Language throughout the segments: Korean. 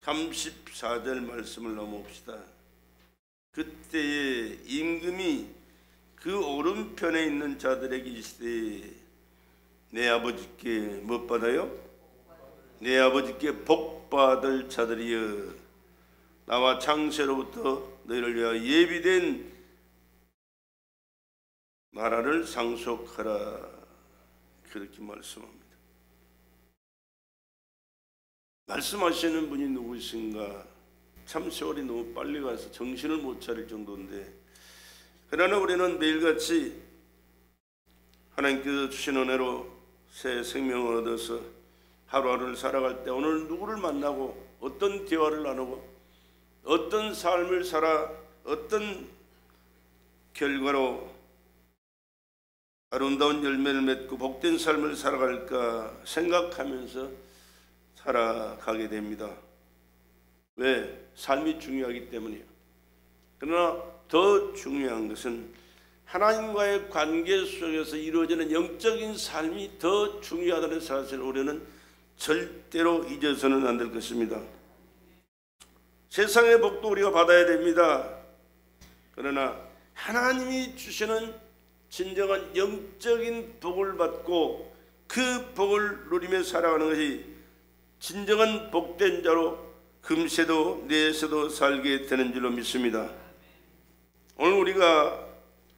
34절 말씀을 넘어봅시다. 그때에 임금이 그 오른편에 있는 자들에게 이르시되 내 아버지께 못 받아요? 내 아버지께 복받을 자들이여 나와 창세로부터 너희를 위하여 예비된 나라를 상속하라. 그렇게 말씀합니다. 말씀하시는 분이 누구신가? 참 세월이 너무 빨리 가서 정신을 못 차릴 정도인데, 그러나 우리는 매일같이 하나님께서 주신 은혜로 새 생명을 얻어서 하루하루를 살아갈 때 오늘 누구를 만나고 어떤 대화를 나누고 어떤 삶을 살아 어떤 결과로 아름다운 열매를 맺고 복된 삶을 살아갈까 생각하면서 살아가게 됩니다. 왜? 삶이 중요하기 때문이에요. 그러나 더 중요한 것은 하나님과의 관계 속에서 이루어지는 영적인 삶이 더 중요하다는 사실을 우리는 절대로 잊어서는 안 될 것입니다. 세상의 복도 우리가 받아야 됩니다. 그러나 하나님이 주시는 진정한 영적인 복을 받고 그 복을 누리며 살아가는 것이 진정한 복된 자로 금세도 내세도 살게 되는 줄로 믿습니다. 오늘 우리가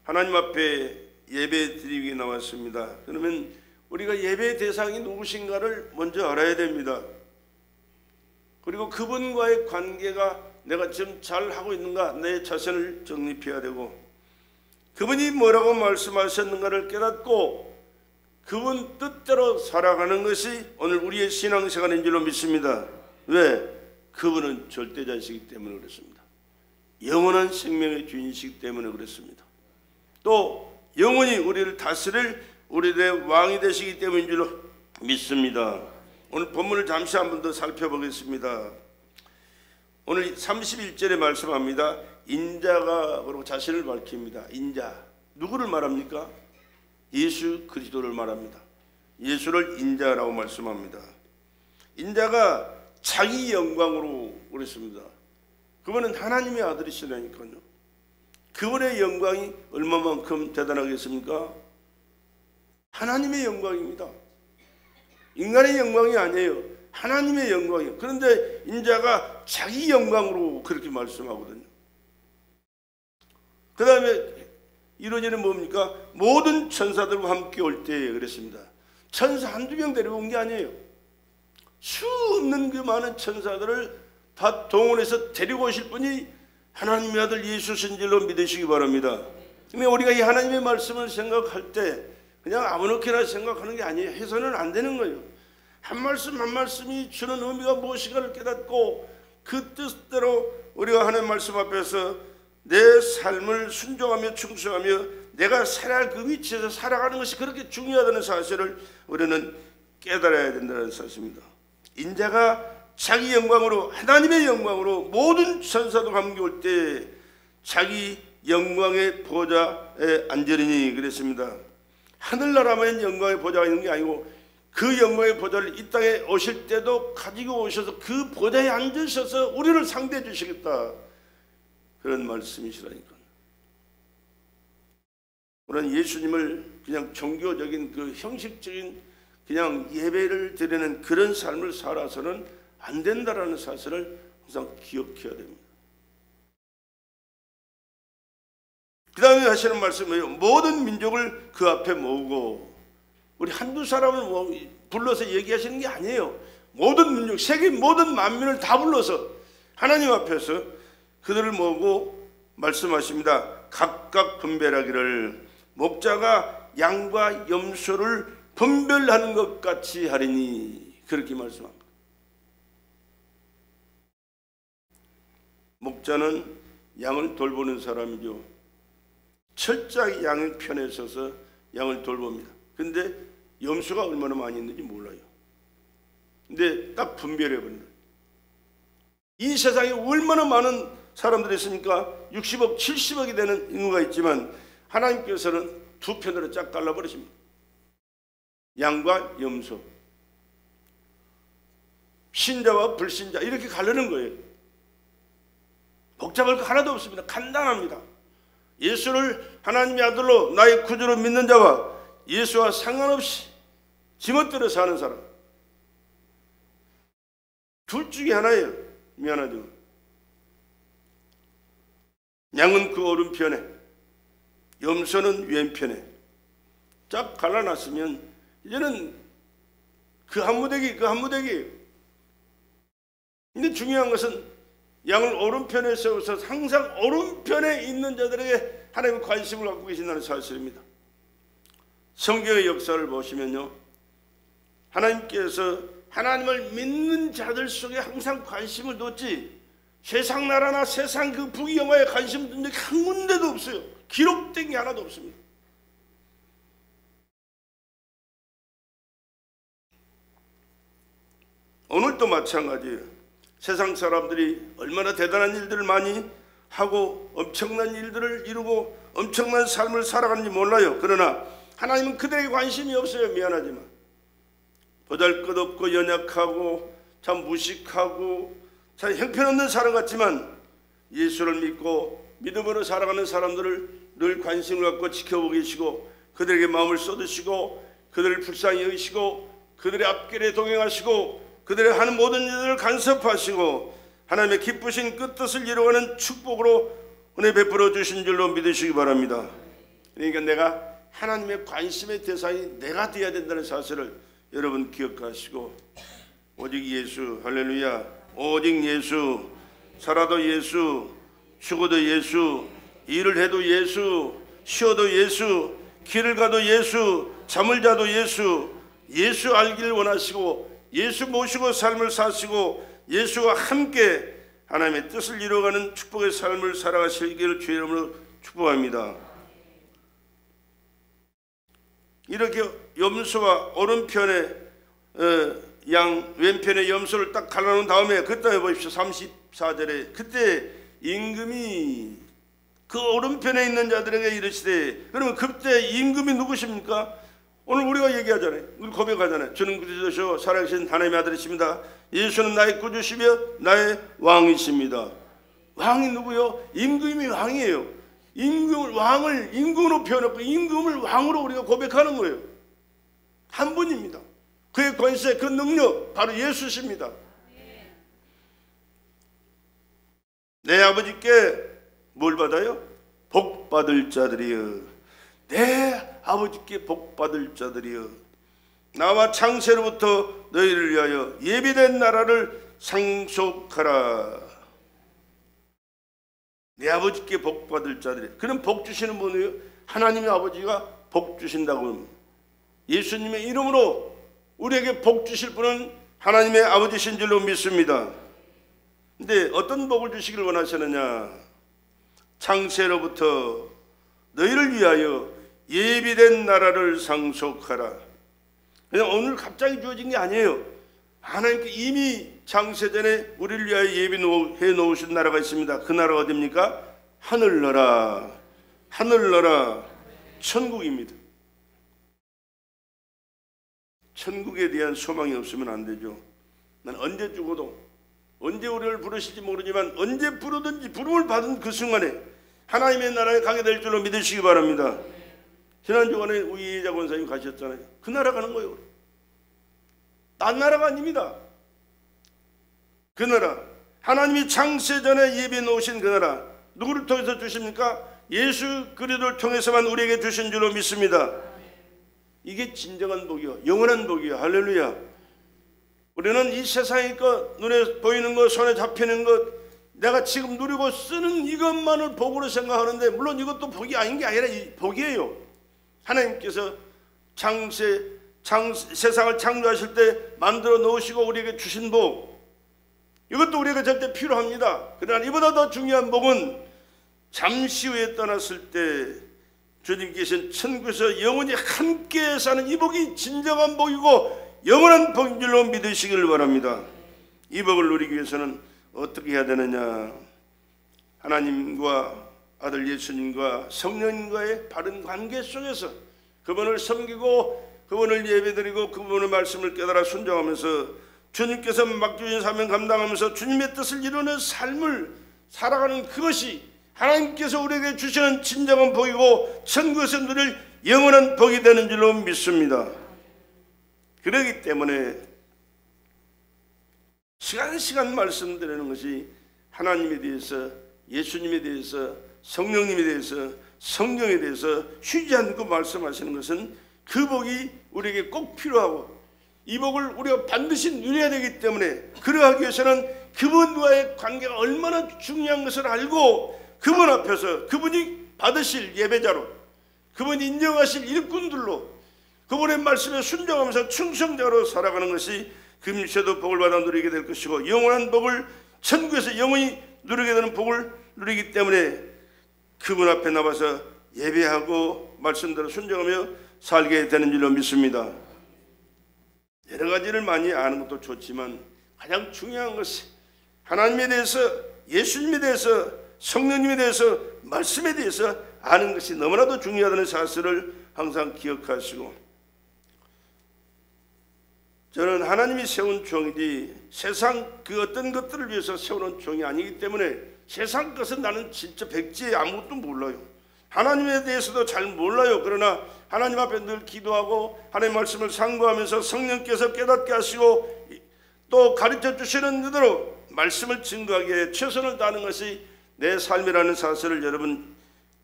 하나님 앞에 예배 드리기 나왔습니다. 그러면 우리가 예배 대상이 누구신가를 먼저 알아야 됩니다. 그리고 그분과의 관계가 내가 지금 잘 하고 있는가, 내 자신을 정립해야 되고, 그분이 뭐라고 말씀하셨는가를 깨닫고 그분 뜻대로 살아가는 것이 오늘 우리의 신앙생활인 줄로 믿습니다. 왜? 그분은 절대자이시기 때문에 그렇습니다. 영원한 생명의 주인이시기 때문에 그렇습니다. 또 영원히 우리를 다스릴 우리들의 왕이 되시기 때문인 줄로 믿습니다. 오늘 본문을 잠시 한 번 더 살펴보겠습니다. 오늘 31절에 말씀합니다. 인자가 그러고 자신을 밝힙니다. 인자, 누구를 말합니까? 예수 그리스도를 말합니다. 예수를 인자라고 말씀합니다. 인자가 자기 영광으로 그랬습니다. 그분은 하나님의 아들이시라니까요. 그분의 영광이 얼마만큼 대단하겠습니까? 하나님의 영광입니다. 인간의 영광이 아니에요. 하나님의 영광이에요. 그런데 인자가 자기 영광으로 그렇게 말씀하거든요. 그 다음에 이루어지는 뭡니까? 모든 천사들과 함께 올 때에 그랬습니다. 천사 한두 명 데리고 온 게 아니에요. 수 없는 그 많은 천사들을 다 동원해서 데리고 오실 분이 하나님의 아들 예수신 줄로 믿으시기 바랍니다. 근데 우리가 이 하나님의 말씀을 생각할 때 그냥 아무렇게나 생각하는 게 아니에요. 해서는 안 되는 거예요. 한 말씀 한 말씀이 주는 의미가 무엇인가를 깨닫고 그 뜻대로 우리가 하나님 말씀 앞에서 내 삶을 순종하며 충성하며 내가 살아야 할 그 위치에서 살아가는 것이 그렇게 중요하다는 사실을 우리는 깨달아야 된다는 사실입니다. 인자가 자기 영광으로, 하나님의 영광으로 모든 천사도 함께 올 때 자기 영광의 보좌에 앉으리니 그랬습니다. 하늘나라만 영광의 보좌가 있는 게 아니고 그 영광의 보좌를 이 땅에 오실 때도 가지고 오셔서 그 보좌에 앉으셔서 우리를 상대해 주시겠다, 그런 말씀이시라니까. 우리는 예수님을 그냥 종교적인 그 형식적인 그냥 예배를 드리는 그런 삶을 살아서는 안 된다라는 사실을 항상 기억해야 됩니다. 그 다음에 하시는 말씀이에요. 모든 민족을 그 앞에 모으고, 우리 한두 사람을 불러서 얘기하시는 게 아니에요. 모든 민족, 세계 모든 만민을 다 불러서 하나님 앞에서 그들을 모으고 말씀하십니다. 각각 분별하기를 목자가 양과 염소를 분별하는 것 같이 하리니, 그렇게 말씀합니다. 목자는 양을 돌보는 사람이죠. 철저하게 양의 편에 서서 양을 돌봅니다. 근데 염소가 얼마나 많이 있는지 몰라요. 근데 딱 분별해버린다. 이 세상에 얼마나 많은 사람들이 있으니까 60억, 70억이 되는 인구가 있지만 하나님께서는 두 편으로 쫙 갈라버리십니다. 양과 염소. 신자와 불신자 이렇게 가르는 거예요. 복잡할 거 하나도 없습니다. 간단합니다. 예수를 하나님의 아들로 나의 구주로 믿는 자와 예수와 상관없이 지멋대로 사는 사람, 둘 중에 하나예요. 미안하죠. 양은 그 오른편에, 염소는 왼편에 쫙 갈라놨으면 이제는 그 한 무대기예요. 근데 중요한 것은 양을 오른편에 세워서 항상 오른편에 있는 자들에게 하나님의 관심을 갖고 계신다는 사실입니다. 성경의 역사를 보시면요, 하나님께서 하나님을 믿는 자들 속에 항상 관심을 뒀지 세상 나라나 세상 그 부귀영화에 관심 둔 적이 한 군데도 없어요. 기록된 게 하나도 없습니다. 오늘도 마찬가지예요. 세상 사람들이 얼마나 대단한 일들을 많이 하고 엄청난 일들을 이루고 엄청난 삶을 살아가는지 몰라요. 그러나 하나님은 그들에게 관심이 없어요. 미안하지만 보잘것없고 연약하고 참 무식하고 참 형편없는 사람 같지만 예수를 믿고 믿음으로 살아가는 사람들을 늘 관심을 갖고 지켜보고 계시고 그들에게 마음을 쏟으시고 그들을 불쌍히 여기시고 그들의 앞길에 동행하시고 그들의 하는 모든 일들을 간섭하시고 하나님의 기쁘신 끝뜻을 이루어가는 축복으로 은혜 베풀어 주신 줄로 믿으시기 바랍니다. 그러니까 내가 하나님의 관심의 대상이 내가 되어야 된다는 사실을 여러분 기억하시고 오직 예수, 할렐루야, 오직 예수, 살아도 예수, 죽어도 예수, 일을 해도 예수, 쉬어도 예수, 길을 가도 예수, 잠을 자도 예수, 예수 알기를 원하시고 예수 모시고 삶을 사시고 예수와 함께 하나님의 뜻을 이루어가는 축복의 삶을 살아가시기를 주의 이름으로 축복합니다. 이렇게 염소와 오른편에 양 왼편에 염소를 딱 갈라놓은 다음에 그때 보십시오. 34절에 그때 임금이 그 오른편에 있는 자들에게 이르시되, 그러면 그때 임금이 누구십니까? 오늘 우리가 얘기하잖아요. 우리 고백하잖아요. 주는 구주시오 살아계신 하나님의 아들이십니다. 예수는 나의 구주시며 나의 왕이십니다. 왕이 누구요? 임금이 왕이에요. 임금을 왕을 임금으로 표현했고 임금을 왕으로 우리가 고백하는 거예요. 한 분입니다. 그의 권세, 그 능력 바로 예수십니다. 내 아버지께 뭘 받아요? 복 받을 자들이여. 내 아버지께 복 받을 자들이여. 나와 창세로부터 너희를 위하여 예비된 나라를 상속하라. 내 아버지께 복 받을 자들이여. 그럼 복 주시는 분이요, 하나님의 아버지가 복 주신다고 합니다. 예수님의 이름으로 우리에게 복 주실 분은 하나님의 아버지신 줄로 믿습니다. 근데 어떤 복을 주시길 원하시느냐? 창세로부터 너희를 위하여 예비된 나라를 상속하라. 그냥 오늘 갑자기 주어진 게 아니에요. 하나님께 이미 창세전에 우리를 위하여 예비해 놓으신 나라가 있습니다. 그 나라가 어디입니까? 하늘나라. 하늘나라, 천국입니다. 천국에 대한 소망이 없으면 안 되죠. 난 언제 죽어도, 언제 우리를 부르실지 모르지만 언제 부르든지 부름을 받은 그 순간에 하나님의 나라에 가게 될 줄로 믿으시기 바랍니다. 지난주간에 우리 이혜자 권사님 가셨잖아요. 그 나라 가는 거예요. 딴 나라가 아닙니다. 그 나라, 하나님이 창세전에 예비해 놓으신 그 나라, 누구를 통해서 주십니까? 예수 그리스도를 통해서만 우리에게 주신 줄로 믿습니다. 이게 진정한 복이요, 영원한 복이요. 할렐루야. 우리는 이 세상의 것, 눈에 보이는 것, 손에 잡히는 것, 내가 지금 누리고 쓰는 이것만을 복으로 생각하는데, 물론 이것도 복이 아닌 게 아니라 복이에요. 하나님께서 세상을 창조하실 때 만들어 놓으시고 우리에게 주신 복, 이것도 우리에게 절대 필요합니다. 그러나 이보다 더 중요한 복은 잠시 후에 떠났을 때 주님께서는 천국에서 영원히 함께 사는 이 복이 진정한 복이고 영원한 복인 줄로 믿으시길 바랍니다. 이 복을 누리기 위해서는 어떻게 해야 되느냐? 하나님과 아들 예수님과 성령님과의 바른 관계 속에서 그분을 섬기고 그분을 예배드리고 그분의 말씀을 깨달아 순종하면서 주님께서 맡겨주신 사명 감당하면서 주님의 뜻을 이루는 삶을 살아가는 그것이 하나님께서 우리에게 주시는 진정한 복이고 천국에서 누릴 영원한 복이 되는 줄로 믿습니다. 그렇기 때문에 시간 말씀드리는 것이 하나님에 대해서, 예수님에 대해서, 성령님에 대해서, 성경에 대해서 쉬지 않고 말씀하시는 것은 그 복이 우리에게 꼭 필요하고 이 복을 우리가 반드시 누려야 되기 때문에 그러하기 위해서는 그분과의 관계가 얼마나 중요한 것을 알고 그분 앞에서 그분이 받으실 예배자로, 그분이 인정하실 일꾼들로 그분의 말씀에 순종하면서 충성자로 살아가는 것이 금시에도 복을 받아 누리게 될 것이고 영원한 복을 천국에서 영원히 누리게 되는 복을 누리기 때문에 그분 앞에 나와서 예배하고 말씀대로 순종하며 살게 되는 줄로 믿습니다. 여러 가지를 많이 아는 것도 좋지만 가장 중요한 것은 하나님에 대해서, 예수님에 대해서, 성령님에 대해서, 말씀에 대해서 아는 것이 너무나도 중요하다는 사실을 항상 기억하시고, 저는 하나님이 세운 종이지 세상 그 어떤 것들을 위해서 세우는 종이 아니기 때문에 세상 것은 나는 진짜 백지에 아무것도 몰라요. 하나님에 대해서도 잘 몰라요. 그러나 하나님 앞에 늘 기도하고 하나님의 말씀을 상고하면서 성령께서 깨닫게 하시고 또 가르쳐 주시는 대로 말씀을 증거하기에 최선을 다하는 것이 내 삶이라는 사실을 여러분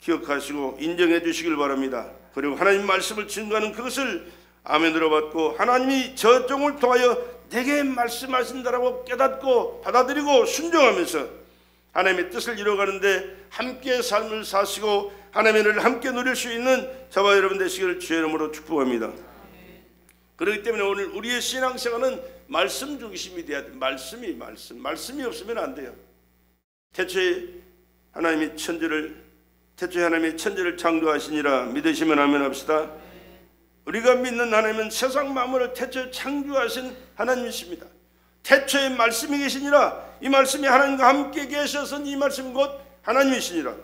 기억하시고 인정해 주시길 바랍니다. 그리고 하나님 말씀을 증거하는 그것을 아멘으로 받고 하나님이 저 종을 통하여 내게 말씀하신다라고 깨닫고 받아들이고 순종하면서 하나님의 뜻을 이루어가는데 함께 삶을 사시고 하나님의 은혜를 함께 누릴 수 있는 저와 여러분 되시기를 주의 이름으로 축복합니다. 그렇기 때문에 오늘 우리의 신앙생활은 말씀 중심이 돼야 돼요. 말씀이 없으면 안 돼요. 태초에 하나님이 천지를 창조하시니라 믿으시면 아멘 합시다. 우리가 믿는 하나님은 세상 만물을 태초에 창조하신 하나님이십니다. 태초에 말씀이 계시니라. 이 말씀이 하나님과 함께 계셔서 이 말씀 곧 하나님이시니라.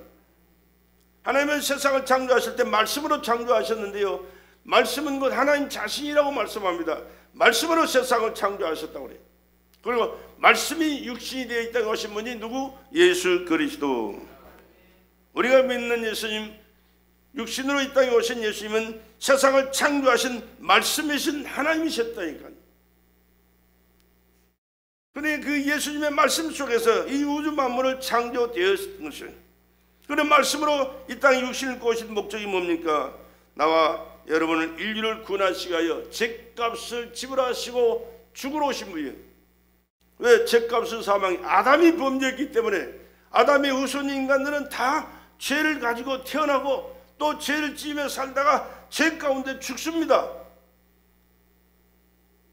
하나님은 세상을 창조하실 때 말씀으로 창조하셨는데요, 말씀은 곧 하나님 자신이라고 말씀합니다. 말씀으로 세상을 창조하셨다고 그래요. 그리고 말씀이 육신이 되어 있다고 하신 분이 누구? 예수 그리스도. 우리가 믿는 예수님, 육신으로 이 땅에 오신 예수님은 세상을 창조하신 말씀이신 하나님이셨다니까요. 그런데 그 예수님의 말씀 속에서 이 우주 만물을 창조되었던 것이에요. 그런 말씀으로 이 땅에 육신을 입고 오신 목적이 뭡니까? 나와 여러분을 인류를 구원하시기 위하여 죗값을 지불하시고 죽으러 오신 분이에요. 왜? 죗값은 사망이 아담이 범죄했기 때문에 아담의 후손 인간들은 다 죄를 가지고 태어나고 또 죄를 지으며 살다가 죄 가운데 죽습니다.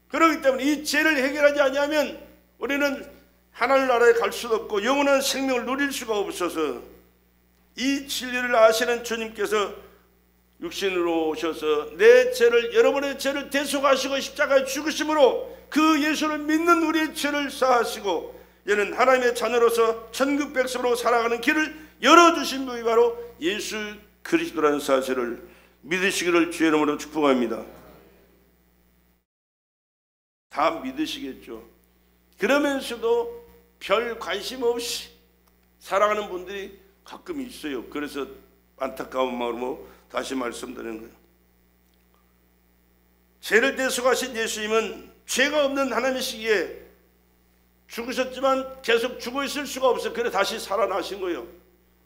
그렇기 때문에 이 죄를 해결하지 않으면 우리는 하늘나라에 갈 수도 없고 영원한 생명을 누릴 수가 없어서 이 진리를 아시는 주님께서 육신으로 오셔서 내 죄를, 여러분의 죄를 대속하시고 십자가에 죽으심으로 그 예수를 믿는 우리의 죄를 사하시고 이제는 하나님의 자녀로서 천국 백성으로 살아가는 길을 열어주신 분이 바로 예수 그리스도라는 사실을 믿으시기를 주의 이름으로 축복합니다. 다 믿으시겠죠. 그러면서도 별 관심 없이 살아가는 분들이 가끔 있어요. 그래서 안타까운 마음으로 다시 말씀드리는 거예요. 죄를 대속하신 예수님은 죄가 없는 하나님이시기에 죽으셨지만 계속 죽어 있을 수가 없어요. 그래서 다시 살아나신 거예요.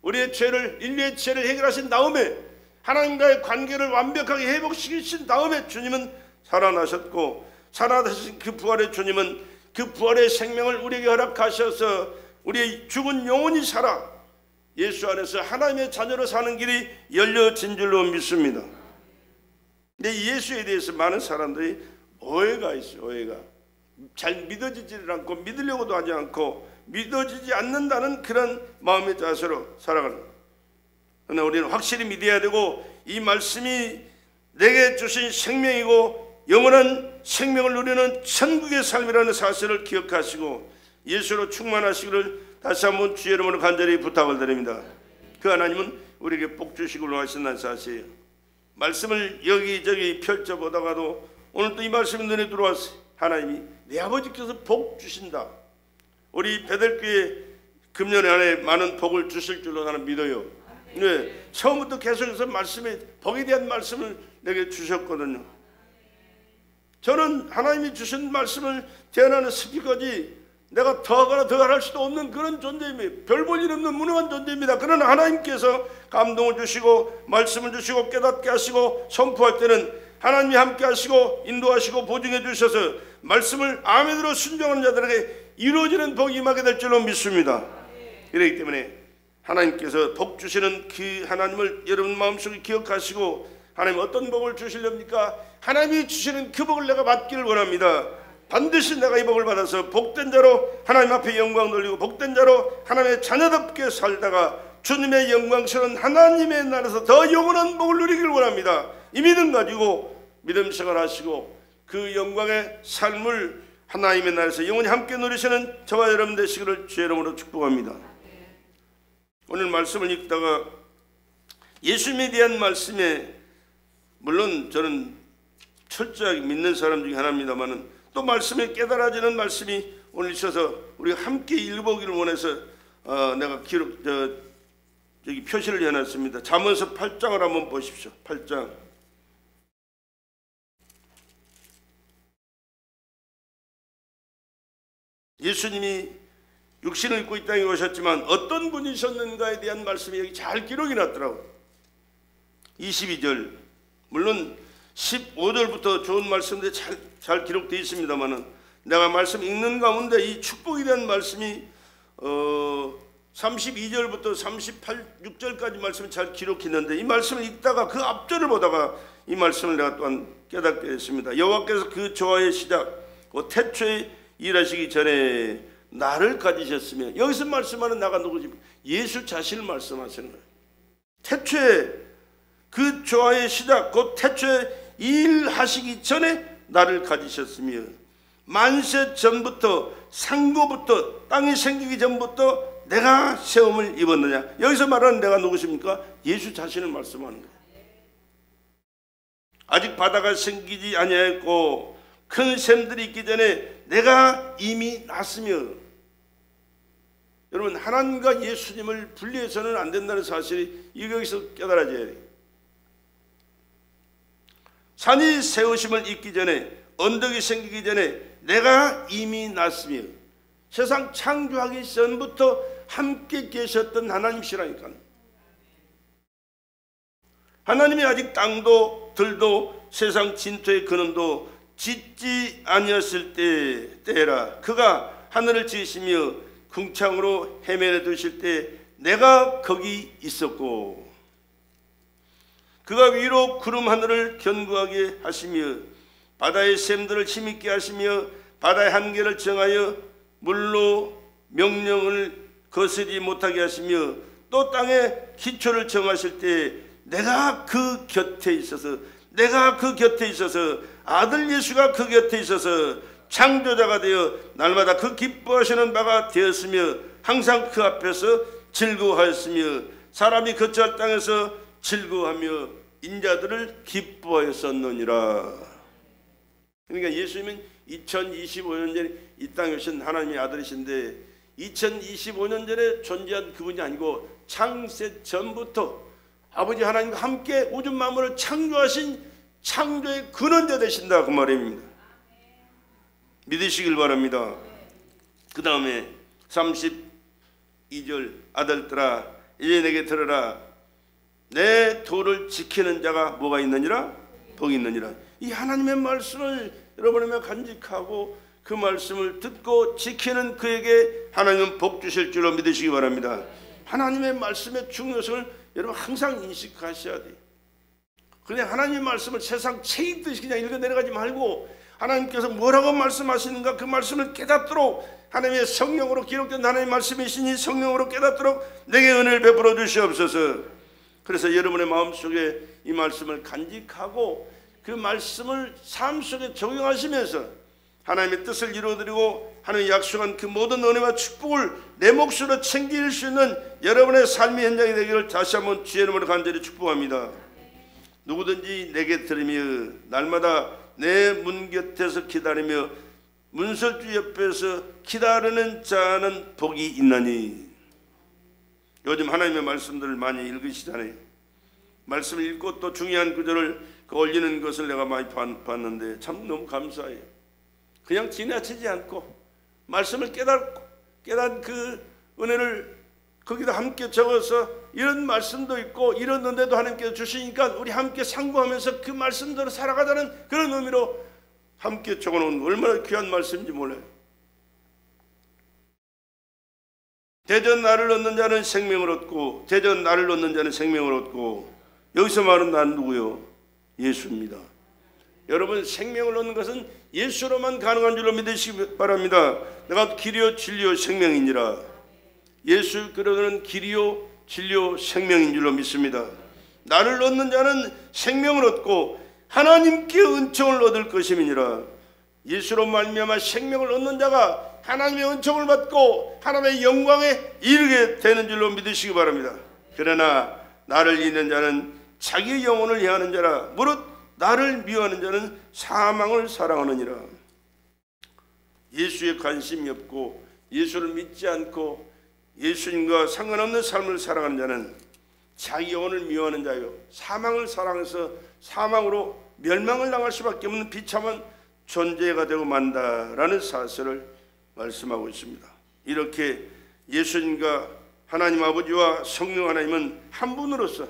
우리의 죄를, 인류의 죄를 해결하신 다음에 하나님과의 관계를 완벽하게 회복시키신 다음에 주님은 살아나셨고, 살아나신 그 부활의 주님은 그 부활의 생명을 우리에게 허락하셔서 우리의 죽은 영혼이 살아 예수 안에서 하나님의 자녀로 사는 길이 열려진 줄로 믿습니다. 근데 예수에 대해서 많은 사람들이 오해가 있어요. 오해가 잘 믿어지지를 않고 믿으려고도 하지 않고 믿어지지 않는다는 그런 마음의 자세로 살아가는 거예요. 그러나 우리는 확실히 믿어야 되고 이 말씀이 내게 주신 생명이고 영원한 생명을 누리는 천국의 삶이라는 사실을 기억하시고 예수로 충만하시기를 다시 한번 주의 이름으로 간절히 부탁을 드립니다. 그 하나님은 우리에게 복 주시기로 하신다는 사실이에요. 말씀을 여기저기 펼쳐보다가도 오늘 또 이 말씀이 눈에 들어왔어요. 하나님이 내 아버지께서 복 주신다. 우리 베델교회 금년 안에 많은 복을 주실 줄로 나는 믿어요. 네, 처음부터 계속해서 말씀에 복에 대한 말씀을 내게 주셨거든요. 저는 하나님이 주신 말씀을 대하는 스피커지 내가 더하거나 더할 수도 없는 그런 존재입니다. 별 볼 일 없는 무능한 존재입니다. 그러나 하나님께서 감동을 주시고 말씀을 주시고 깨닫게 하시고 선포할 때는 하나님이 함께 하시고 인도하시고 보증해 주셔서 말씀을 아멘으로 순종하는 자들에게 이루어지는 복이 임하게 될 줄로 믿습니다. 그렇기 때문에 하나님께서 복 주시는 그 하나님을 여러분 마음속에 기억하시고 하나님 어떤 복을 주시렵니까? 하나님이 주시는 그 복을 내가 받기를 원합니다. 반드시 내가 이 복을 받아서 복된 자로 하나님 앞에 영광 돌리고 복된 자로 하나님의 자녀답게 살다가 주님의 영광스러운 하나님의 나라에서 더 영원한 복을 누리기를 원합니다. 이 믿음 가지고 믿음 생활 하시고 그 영광의 삶을 하나님의 나라에서 영원히 함께 누리시는 저와 여러분 되시기를 주의 이름으로 축복합니다. 오늘 말씀을 읽다가 예수님에 대한 말씀에 물론 저는 철저하게 믿는 사람 중에 하나입니다만은 또 말씀에 깨달아지는 말씀이 오늘 있어서 우리가 함께 읽어보기를 원해서 내가 여기 표시를 해놨습니다. 잠언서 8장을 한번 보십시오. 8장. 예수님이 육신을 입고 이 땅에 오셨지만 어떤 분이셨는가에 대한 말씀이 여기 잘 기록이 났더라고요. 22절 물론 15절부터 좋은 말씀들이 잘 기록되어 있습니다만은 내가 말씀 읽는 가운데 이 축복에 대한 말씀이 32절부터 6절까지 말씀이 잘 기록했는데 이 말씀을 읽다가 그 앞절을 보다가 이 말씀을 내가 또한 깨닫게 됐습니다. 여호와께서 그 조화의 시작 태초에 일하시기 전에 나를 가지셨으며 여기서 말씀하는 나가 누구지? 예수 자신을 말씀하시는 거예요. 태초에 그 조화의 시작 곧 태초에 일하시기 전에 나를 가지셨으며 만세 전부터 상고부터 땅이 생기기 전부터 내가 세움을 입었느냐. 여기서 말하는 내가 누구십니까? 예수 자신을 말씀하는 거예요. 아직 바다가 생기지 아니하였고 큰 샘들이 있기 전에 내가 이미 났으며. 여러분 하나님과 예수님을 분리해서는 안 된다는 사실이 여기서 깨달아져야 돼요. 산이 세우심을 입기 전에 언덕이 생기기 전에 내가 이미 났으며 세상 창조하기 전부터 함께 계셨던 하나님이시라니까. 하나님이 아직 땅도 들도 세상 진토의 근원도 짓지 아니었을 때라 그가 하늘을 지으시며 궁창으로 헤매려 두실 때 내가 거기 있었고 그가 위로 구름 하늘을 견고하게 하시며 바다의 샘들을 힘있게 하시며 바다의 한계를 정하여 물로 명령을 거스르지 못하게 하시며 또 땅의 기초를 정하실 때 내가 그 곁에 있어서 아들 예수가 그 곁에 있어서 창조자가 되어 날마다 그 기뻐하시는 바가 되었으며 항상 그 앞에서 즐거워하였으며 사람이 거처할 땅에서 즐거워하며 인자들을 기뻐하였었느니라. 그러니까 예수님은 2025년 전에 이 땅에 오신 하나님의 아들이신데 2025년 전에 존재한 그분이 아니고 창세 전부터 아버지 하나님과 함께 우주 만물을 창조하신 창조의 근원자 되신다 그 말입니다. 믿으시길 바랍니다. 그 다음에 32절 아들들아 이제 내게 들으라. 내 도를 지키는 자가 뭐가 있느니라? 복이 있느니라. 이 하나님의 말씀을 여러분에게 간직하고 그 말씀을 듣고 지키는 그에게 하나님은 복 주실 줄로 믿으시기 바랍니다. 하나님의 말씀의 중요성을 여러분 항상 인식하셔야 돼요. 그냥 하나님의 말씀을 세상 책 읽듯이 그냥 읽어 내려가지 말고 하나님께서 뭐라고 말씀하시는가 그 말씀을 깨닫도록 하나님의 성령으로 기록된 하나님의 말씀이시니 성령으로 깨닫도록 내게 은혜를 베풀어 주시옵소서. 그래서 여러분의 마음속에 이 말씀을 간직하고 그 말씀을 삶 속에 적용하시면서 하나님의 뜻을 이루어드리고 하나님의 약속한 그 모든 은혜와 축복을 내 몫으로 챙길 수 있는 여러분의 삶의 현장이 되기를 다시 한번 주의 이름으로 간절히 축복합니다. 누구든지 내게 들으며 날마다 내 문 곁에서 기다리며 문설주 옆에서 기다리는 자는 복이 있나니. 요즘 하나님의 말씀들을 많이 읽으시잖아요. 말씀을 읽고 또 중요한 구절을 올리는 것을 내가 많이 봤는데 참 너무 감사해요. 그냥 지나치지 않고 말씀을 깨닫 그 은혜를 거기다 함께 적어서 이런 말씀도 있고 이런 은혜도 하나님께서 주시니까 우리 함께 상고하면서 그 말씀대로 살아가자는 그런 의미로 함께 적어놓은 얼마나 귀한 말씀인지 몰라요. 대전 나를 얻는 자는 생명을 얻고, 대전 나를 얻는 자는 생명을 얻고. 여기서 말은 난 누구요? 예수입니다. 여러분, 생명을 얻는 것은 예수로만 가능한 줄로 믿으시기 바랍니다. 내가 길이요 진리요 생명이니라. 예수 그러는 길이요 진리요 생명인 줄로 믿습니다. 나를 얻는 자는 생명을 얻고 하나님께 은총을 얻을 것임이니라. 예수로 말미암아 생명을 얻는 자가 하나님의 은총을 받고 하나님의 영광에 이르게 되는 줄로 믿으시기 바랍니다. 그러나 나를 잃는 자는 자기의 영혼을 해하는 자라. 무릇 나를 미워하는 자는 사망을 사랑하느니라. 예수에 관심이 없고 예수를 믿지 않고 예수님과 상관없는 삶을 살아가는 자는 자기 영혼을 미워하는 자요, 사망을 사랑해서 사망으로 멸망을 당할 수밖에 없는 비참한 존재가 되고 만다라는 사실을 말씀하고 있습니다. 이렇게 예수님과 하나님 아버지와 성령 하나님은 한 분으로서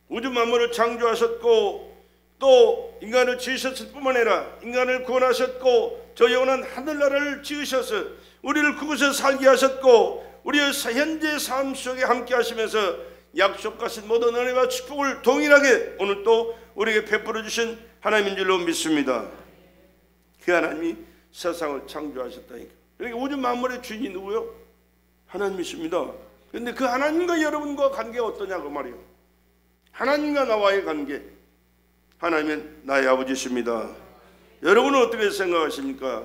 우주 만물을 창조하셨고 또 인간을 지으셨을 뿐만 아니라 인간을 구원하셨고 저 영원한 하늘나라를 지으셔서 우리를 그곳에 살게 하셨고 우리의 현재 삶 속에 함께 하시면서 약속하신 모든 은혜와 축복을 동일하게 오늘 또 우리에게 베풀어 주신 하나님인 줄로 믿습니다. 그 하나님이 세상을 창조하셨다니까. 그러니까 우주 만물의 주인이 누구요? 하나님이십니다. 그런데 그 하나님과 여러분과 관계가 어떠냐고 말이에요. 하나님과 나와의 관계. 하나님은 나의 아버지십니다. 여러분은 어떻게 생각하십니까?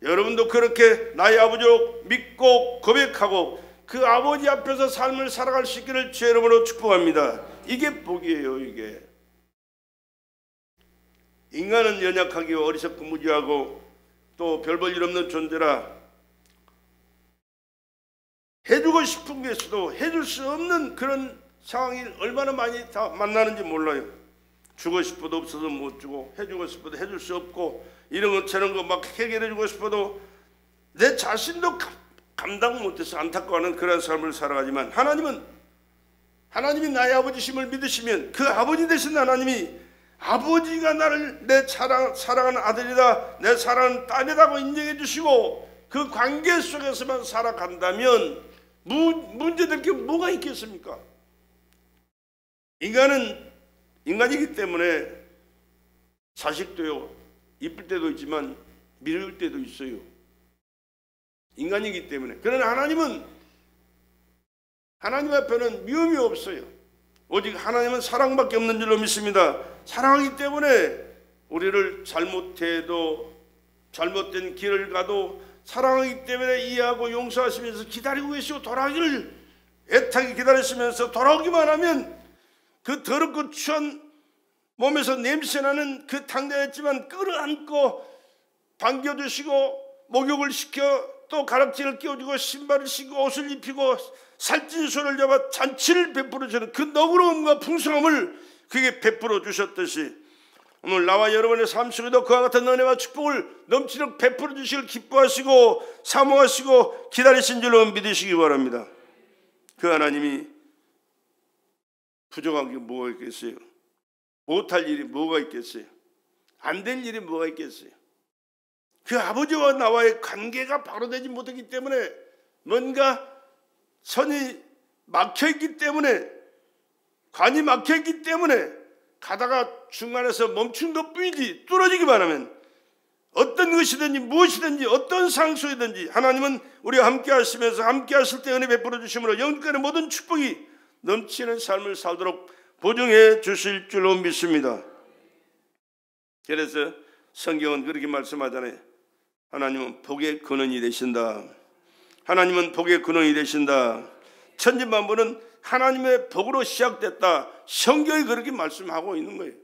여러분도 그렇게 나의 아버지로 믿고 고백하고 그 아버지 앞에서 삶을 살아갈 수 있기를 주의 이름으로 축복합니다. 이게 복이에요. 이게 인간은 연약하고 어리석고 무지하고 또 별 볼 일 없는 존재라 해주고 싶은 게 있어도 해줄 수 없는 그런 상황이 얼마나 많이 다 만나는지 몰라요. 주고 싶어도 없어서 못 주고 해주고 싶어도 해줄 수 없고 이런 거 저런 거 막 해결해 주고 싶어도 내 자신도 감당 못해서 안타까워하는 그런 삶을 살아가지만 하나님이 나의 아버지심을 믿으시면 그 아버지 되신 하나님이 아버지가 나를 내 사랑하는 아들이다 내 사랑하는 딸이라고 인정해 주시고 그 관계 속에서만 살아간다면 문제될 게 뭐가 있겠습니까? 인간이기 때문에 자식도요 이쁠 때도 있지만 미울 때도 있어요. 인간이기 때문에. 그러나 하나님 앞에는 미움이 없어요. 오직 하나님은 사랑밖에 없는 줄로 믿습니다. 사랑하기 때문에 우리를 잘못해도 잘못된 길을 가도 사랑하기 때문에 이해하고 용서하시면서 기다리고 계시고 돌아오기를 애타게 기다리시면서 돌아오기만 하면 그 더럽고 추한 몸에서 냄새나는 그 당당했지만 끌어안고 반겨주시고 목욕을 시켜 또 가락지를 끼워주고 신발을 신고 옷을 입히고 살찐 손을 잡아 잔치를 베풀어 주는 그 너그러움과 풍성함을 그게 베풀어 주셨듯이 오늘 나와 여러분의 삶 속에도 그와 같은 은혜와 축복을 넘치도록 베풀어 주시길 기뻐하시고 사모하시고 기다리신 줄로 믿으시기 바랍니다. 그 하나님이 부족한 게 뭐가 있겠어요? 못할 일이 뭐가 있겠어요? 안 될 일이 뭐가 있겠어요? 그 아버지와 나와의 관계가 바로 되지 못하기 때문에 뭔가 선이 막혀있기 때문에 관이 막혀있기 때문에 가다가 중간에서 멈춘 것뿐이지 뚫어지기만 하면 어떤 것이든지 무엇이든지 어떤 상황이든지 하나님은 우리와 함께 하시면서 함께 하실 때 은혜 베풀어 주심으로 영적인 모든 축복이 넘치는 삶을 살도록 보증해 주실 줄로 믿습니다. 그래서 성경은 그렇게 말씀하잖아요. 하나님은 복의 근원이 되신다. 하나님은 복의 근원이 되신다. 천지만물은 하나님의 복으로 시작됐다. 성경이 그렇게 말씀하고 있는 거예요.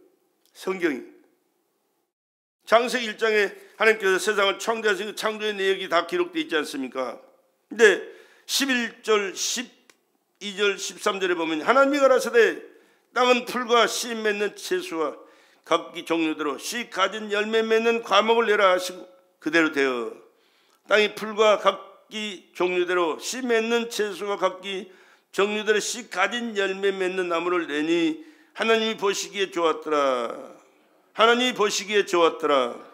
성경이. 창세기 1장에 하나님께서 세상을 창조하신 그 창조의 내역이 다 기록되어 있지 않습니까? 근데 11절, 12절, 13절에 보면 하나님이 가라사대 땅은 풀과 씨 맺는 채소와 각기 종류대로 씨 가진 열매 맺는 과목을 내라 하시고 그대로 되어 땅이 풀과 각기 종류대로 씨 맺는 채소와 각기 종류대로 씨 가진 열매 맺는 나무를 내니 하나님이 보시기에 좋았더라. 하나님이 보시기에 좋았더라.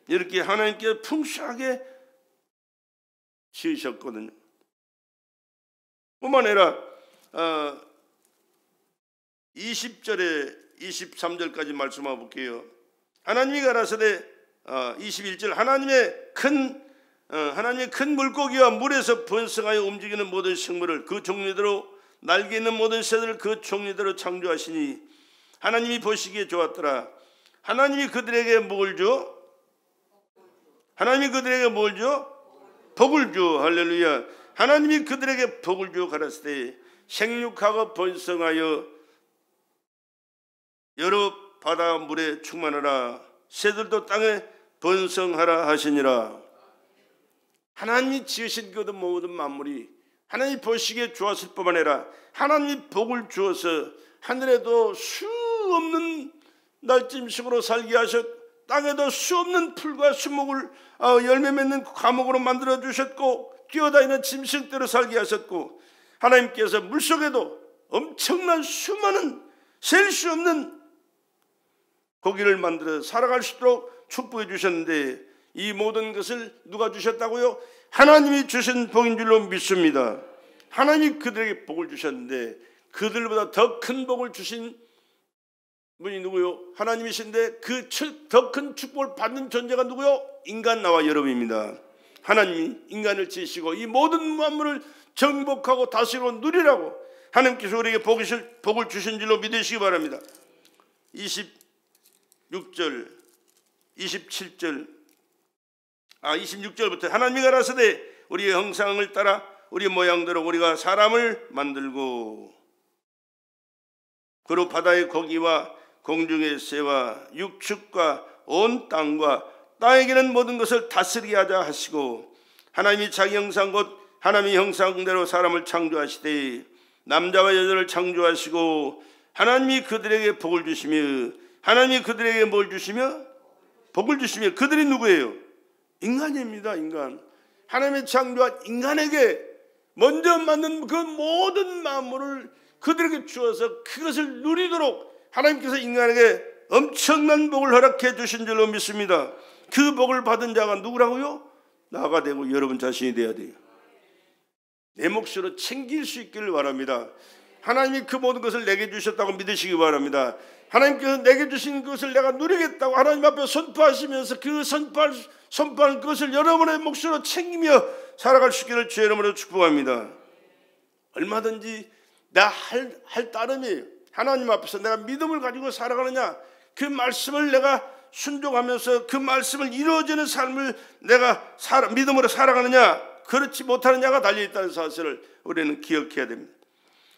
이렇게 하나님께서 풍성하게 지으셨거든요. 뿐만 아니라 20절에 23절까지 말씀해 볼게요. 하나님이 가라사대 21절 하나님의 큰 물고기와 물에서 번성하여 움직이는 모든 생물을 그 종류대로 날개 있는 모든 새들을 그 종류대로 창조하시니 하나님이 보시기에 좋았더라. 하나님이 그들에게 뭘 줘? 하나님이 그들에게 뭘 줘? 복을 줘. 할렐루야. 하나님이 그들에게 복을 줘 가라사대 생육하고 번성하여 여러 바다 물에 충만하라. 새들도 땅에 번성하라 하시니라. 하나님이 지으신 그 모든 만물이 하나님이 보시기에 좋았을 뿐만 아니라 하나님이 복을 주어서 하늘에도 수 없는 날짐승으로 살게 하셨, 땅에도 수 없는 풀과 수목을 열매 맺는 과목으로 만들어 주셨고 뛰어다니는 짐승대로 살게 하셨고 하나님께서 물속에도 엄청난 수많은 셀 수 없는 고기를 만들어 살아갈 수 있도록 축복해 주셨는데 이 모든 것을 누가 주셨다고요? 하나님이 주신 복인 줄로 믿습니다. 하나님이 그들에게 복을 주셨는데 그들보다 더 큰 복을 주신 분이 누구요? 하나님이신데 그 더 큰 축복을 받는 존재가 누구요? 인간 나와 여러분입니다. 하나님이 인간을 지으시고 이 모든 만물을 정복하고 다스리고 누리라고 하나님께서 우리에게 복을 주신 줄로 믿으시기 바랍니다. 26절 26절부터 하나님이 가라사대 우리의 형상을 따라 우리 모양대로 우리가 사람을 만들고 그로 바다의 고기와 공중의 새와 육축과 온 땅과 땅에게는 모든 것을 다스리게 하자 하시고 하나님이 자기 형상 곧 하나님의 형상대로 사람을 창조하시되 남자와 여자를 창조하시고 하나님이 그들에게 복을 주시며 하나님이 그들에게 뭘 주시며 복을 주시며 그들이 누구예요? 인간입니다. 인간. 하나님의 창조한 인간에게 먼저 만든 그 모든 만물을 그들에게 주어서 그것을 누리도록 하나님께서 인간에게 엄청난 복을 허락해 주신 줄로 믿습니다. 그 복을 받은 자가 누구라고요? 나가 되고 여러분 자신이 되어야 돼요. 내 몫으로 챙길 수 있기를 바랍니다. 하나님이 그 모든 것을 내게 주셨다고 믿으시기 바랍니다. 하나님께서 내게 주신 것을 내가 누리겠다고 하나님 앞에 선포하시면서 그 선포한 것을 여러분의 몫으로 챙기며 살아갈 수 있기를 주의 이름으로 축복합니다. 얼마든지 나 할 따름이에요. 하나님 앞에서 내가 믿음을 가지고 살아가느냐, 그 말씀을 내가 순종하면서 그 말씀을 이루어지는 삶을 내가 믿음으로 살아가느냐, 그렇지 못하는 자가 달려있다는 사실을 우리는 기억해야 됩니다.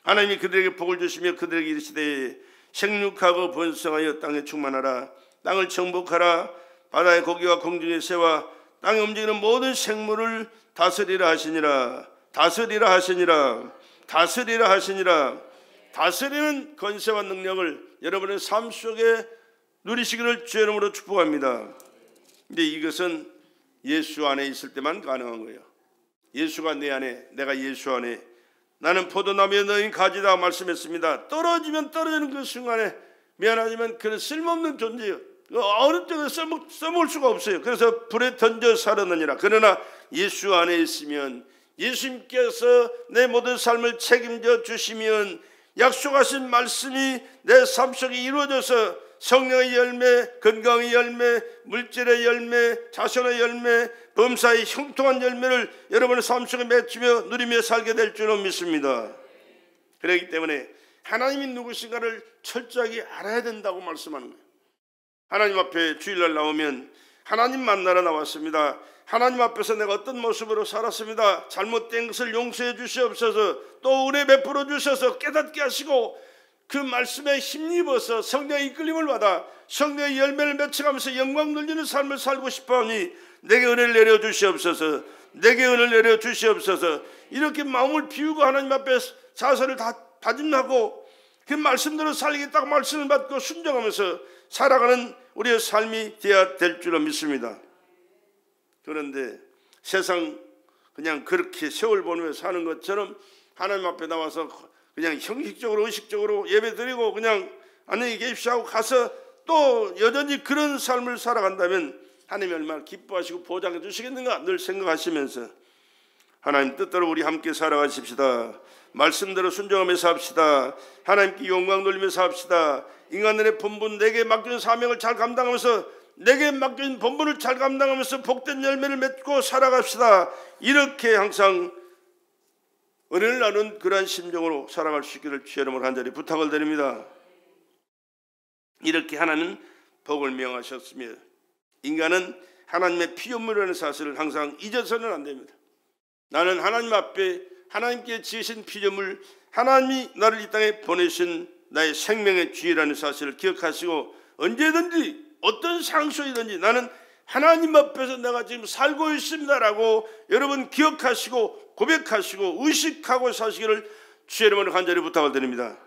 하나님이 그들에게 복을 주시며 그들에게 이르시되 생육하고 번성하여 땅에 충만하라. 땅을 정복하라. 바다의 고기와 공중의 새와 땅에 움직이는 모든 생물을 다스리라 하시니라. 다스리라 하시니라. 다스리라 하시니라. 다스리는 권세와 능력을 여러분의 삶 속에 누리시기를 주의 이름으로 축복합니다. 근데 이것은 예수 안에 있을 때만 가능한 거예요. 예수가 내 안에, 내가 예수 안에, 나는 포도나무에 너희 가지다 말씀했습니다. 떨어지면 떨어지는 그 순간에 미안하지만 그는 쓸모없는 존재예요. 어느 쪽에 써먹을 수가 없어요. 그래서 불에 던져 살았느니라. 그러나 예수 안에 있으면 예수님께서 내 모든 삶을 책임져 주시면 약속하신 말씀이 내 삶 속에 이루어져서 성령의 열매, 건강의 열매, 물질의 열매, 자손의 열매, 범사의 형통한 열매를 여러분의 삶 속에 맺으며 누리며 살게 될 줄로 믿습니다. 그렇기 때문에 하나님이 누구신가를 철저하게 알아야 된다고 말씀하는 거예요. 하나님 앞에 주일날 나오면 하나님 만나러 나왔습니다. 하나님 앞에서 내가 어떤 모습으로 살았습니다. 잘못된 것을 용서해 주시옵소서. 또 은혜 베풀어 주셔서 깨닫게 하시고 그 말씀에 힘입어서 성령의 이끌림을 받아 성령의 열매를 맺혀가면서 영광 돌리는 삶을 살고 싶어하니 내게 은혜를 내려 주시옵소서. 내게 은혜를 내려 주시옵소서. 이렇게 마음을 비우고 하나님 앞에 자세를 다 다짐하고 그 말씀대로 살리겠다고 말씀을 받고 순종하면서 살아가는 우리의 삶이 되어야 될 줄로 믿습니다. 그런데 세상 그냥 그렇게 세월 보내며 사는 것처럼 하나님 앞에 나와서 그냥 형식적으로 의식적으로 예배드리고 그냥 안녕히 계십시오 하고 가서 또 여전히 그런 삶을 살아간다면 하나님이 얼마나 기뻐하시고 보장해 주시겠는가 늘 생각하시면서 하나님 뜻대로 우리 함께 살아가십시다. 말씀대로 순종하며 삽시다. 하나님께 영광 돌리며 삽시다. 인간들의 본분 내게 맡겨진 사명을 잘 감당하면서 내게 맡겨진 본분을 잘 감당하면서 복된 열매를 맺고 살아갑시다. 이렇게 항상 은혜를 나눈 그러한 심정으로 살아갈 수 있기를 주의 이름으로 간절히 부탁을 드립니다. 이렇게 하나님은 복을 명하셨으며 인간은 하나님의 피조물이라는 사실을 항상 잊어서는 안 됩니다. 나는 하나님 앞에 하나님께 지으신 피조물, 하나님이 나를 이 땅에 보내신 나의 생명의 주인이라는 사실을 기억하시고 언제든지 어떤 상황 속이든지 나는 하나님 앞에서 내가 지금 살고 있습니다라고 여러분 기억하시고 고백하시고 의식하고 사시기를 주의 이름으로 간절히 부탁을 드립니다.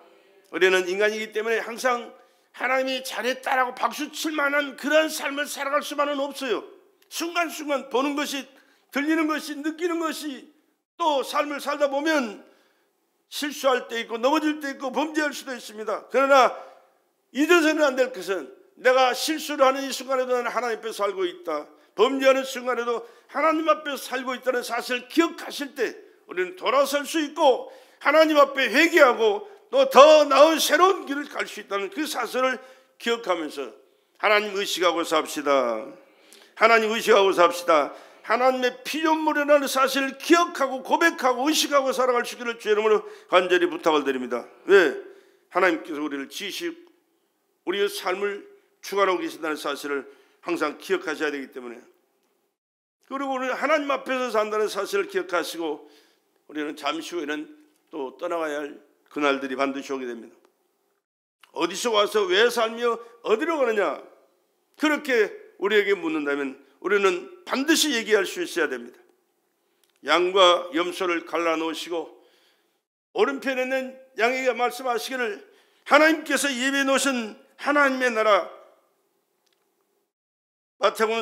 우리는 인간이기 때문에 항상 하나님이 잘했다라고 박수 칠 만한 그런 삶을 살아갈 수만은 없어요. 순간순간 보는 것이, 들리는 것이, 느끼는 것이, 또 삶을 살다 보면 실수할 때 있고 넘어질 때 있고 범죄할 수도 있습니다. 그러나 잊어서는 안 될 것은 내가 실수를 하는 이 순간에도 나는 하나님 앞에 살고 있다. 범죄하는 순간에도 하나님 앞에 살고 있다는 사실을 기억하실 때 우리는 돌아설 수 있고 하나님 앞에 회개하고 또 더 나은 새로운 길을 갈 수 있다는 그 사실을 기억하면서 하나님 의식하고 삽시다. 하나님 의식하고 삽시다. 하나님의 피조물이라는 사실을 기억하고 고백하고 의식하고 살아갈 수 있기를 주의 이름으로 간절히 부탁을 드립니다. 왜? 하나님께서 우리를 지으시고 우리의 삶을 주관하고 계신다는 사실을 항상 기억하셔야 되기 때문에, 그리고 우리는 하나님 앞에서 산다는 사실을 기억하시고 우리는 잠시 후에는 또 떠나가야 할 그날들이 반드시 오게 됩니다. 어디서 와서 왜 살며 어디로 가느냐 그렇게 우리에게 묻는다면 우리는 반드시 얘기할 수 있어야 됩니다. 양과 염소를 갈라놓으시고 오른편에 있는 양에게 말씀하시기를 하나님께서 예비해 놓으신 하나님의 나라, 마태복음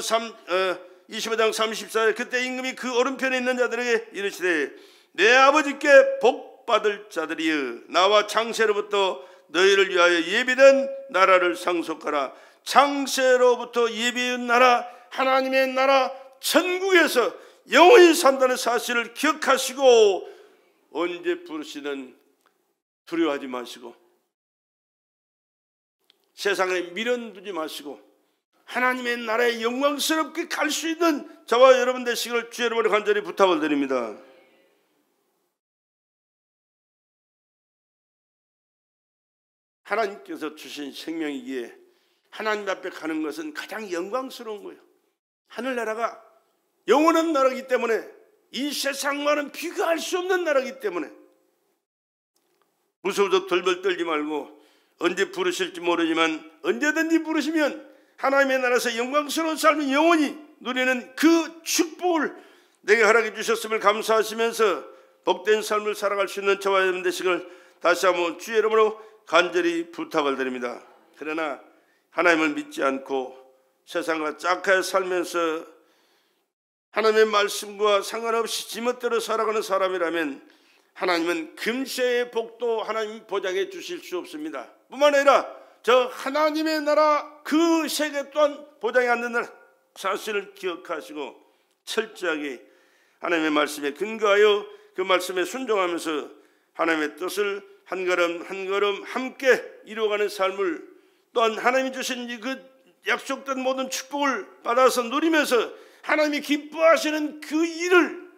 25장 34절, 그때 임금이 그 오른편에 있는 자들에게 이르시되 내 아버지께 복받을 자들이여 나와 창세로부터 너희를 위하여 예비된 나라를 상속하라. 창세로부터 예비된 나라, 하나님의 나라, 천국에서 영원히 산다는 사실을 기억하시고 언제 부르시든 두려워하지 마시고 세상에 미련 두지 마시고 하나님의 나라에 영광스럽게 갈 수 있는 저와 여러분 되시기를 주의 이름으로 간절히 부탁을 드립니다. 하나님께서 주신 생명이기에 하나님 앞에 가는 것은 가장 영광스러운 거예요. 하늘나라가 영원한 나라이기 때문에 이 세상과는 비교할 수 없는 나라이기 때문에 무서워서 덜덜 떨지 말고 언제 부르실지 모르지만 언제든지 부르시면 하나님의 나라에서 영광스러운 삶을 영원히 누리는 그 축복을 내게 허락해 주셨음을 감사하시면서 복된 삶을 살아갈 수 있는 저와 여러분 되시길 다시 한번 주의 이름으로 간절히 부탁을 드립니다. 그러나 하나님을 믿지 않고 세상과 짝하여 살면서 하나님의 말씀과 상관없이 지멋대로 살아가는 사람이라면 하나님은 금세의 복도 하나님 보장해 주실 수 없습니다. 뿐만 아니라 저 하나님의 나라 그 세계 또한 보장이 안 되는 사실을 기억하시고 철저하게 하나님의 말씀에 근거하여 그 말씀에 순종하면서 하나님의 뜻을 한 걸음 한 걸음 함께 이루어가는 삶을, 또한 하나님이 주신 그 약속된 모든 축복을 받아서 누리면서 하나님이 기뻐하시는 그 일을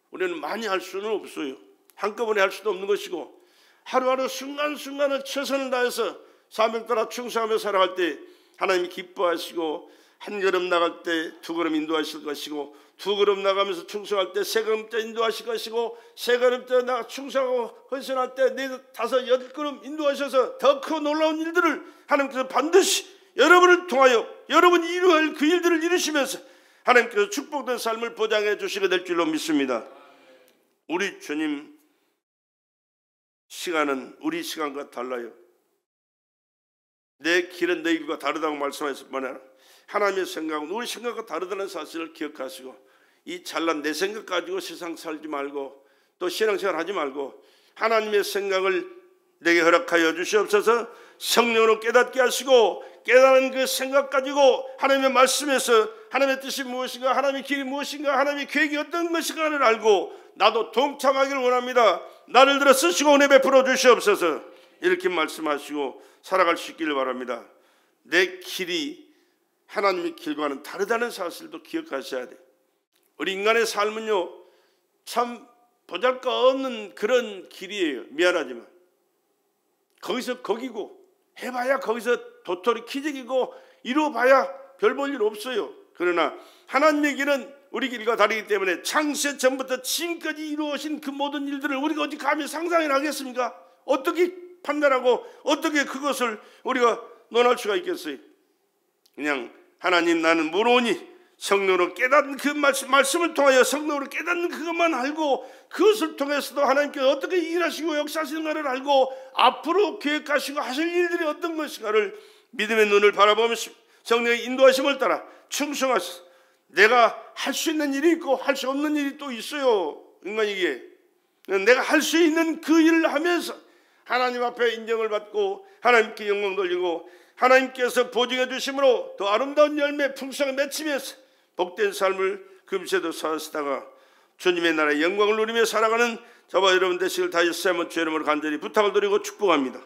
우리는 많이 할 수는 없어요. 한꺼번에 할 수도 없는 것이고 하루하루 순간순간을 최선을 다해서 사명 따라 충성하며 살아갈 때 하나님이 기뻐하시고 한 걸음 나갈 때 두 걸음 인도하실 것이고, 두 걸음 나가면서 충성할 때 세 걸음째 인도하실 것이고, 세 걸음째 나가 충성하고 헌신할 때 네 다섯 여덟 걸음 인도하셔서 더 크고 놀라운 일들을 하나님께서 반드시 여러분을 통하여 여러분이 이루어야 할 그 일들을 이루시면서 하나님께서 축복된 삶을 보장해 주시게 될 줄로 믿습니다. 우리 주님 시간은 우리 시간과 달라요. 내 길은 내 길과 다르다고 말씀하셨을 뿐만 하나님의 생각은 우리 생각과 다르다는 사실을 기억하시고, 이 잘난 내 생각 가지고 세상 살지 말고 또 신앙생활 하지 말고 하나님의 생각을 내게 허락하여 주시옵소서. 성령으로 깨닫게 하시고, 깨달은 그 생각 가지고 하나님의 말씀에서 하나님의 뜻이 무엇인가, 하나님의 길이 무엇인가, 하나님의 계획이 어떤 것인가를 알고 나도 동참하기를 원합니다. 나를 들어 쓰시고 은혜 베풀어 주시옵소서. 이렇게 말씀하시고 살아갈 수 있기를 바랍니다. 내 길이 하나님의 길과는 다르다는 사실도 기억하셔야 돼요. 우리 인간의 삶은요, 참 보잘것없는 그런 길이에요. 미안하지만 거기서 거기고 해봐야 거기서 도토리 키재기고 이루어봐야 별 볼 일 없어요. 그러나 하나님의 길은 우리 길과 다르기 때문에 창세 전부터 지금까지 이루어진 그 모든 일들을 우리가 어디 감히 상상을 하겠습니까? 어떻게 판단하고 어떻게 그것을 우리가 논할 수가 있겠어요? 그냥 하나님 나는 모르오니 성령으로 깨닫는 그 말씀을 통하여 성령으로 깨닫는 그것만 알고, 그것을 통해서도 하나님께서 어떻게 일하시고 역사하시는가를 알고 앞으로 계획하시고 하실 일들이 어떤 것인가를 믿음의 눈을 바라보면서 성령의 인도하심을 따라 충성하셔서, 내가 할 수 있는 일이 있고 할 수 없는 일이 또 있어요. 인간이기에 내가 할 수 있는 그 일을 하면서 하나님 앞에 인정을 받고 하나님께 영광 돌리고 하나님께서 보증해 주심으로 더 아름다운 열매 풍성을 맺히면서 복된 삶을 금세도 사시다가 주님의 나라의 영광을 누리며 살아가는 저와 여러분 되시길 다시 한번 주의 이름으로 간절히 부탁을 드리고 축복합니다.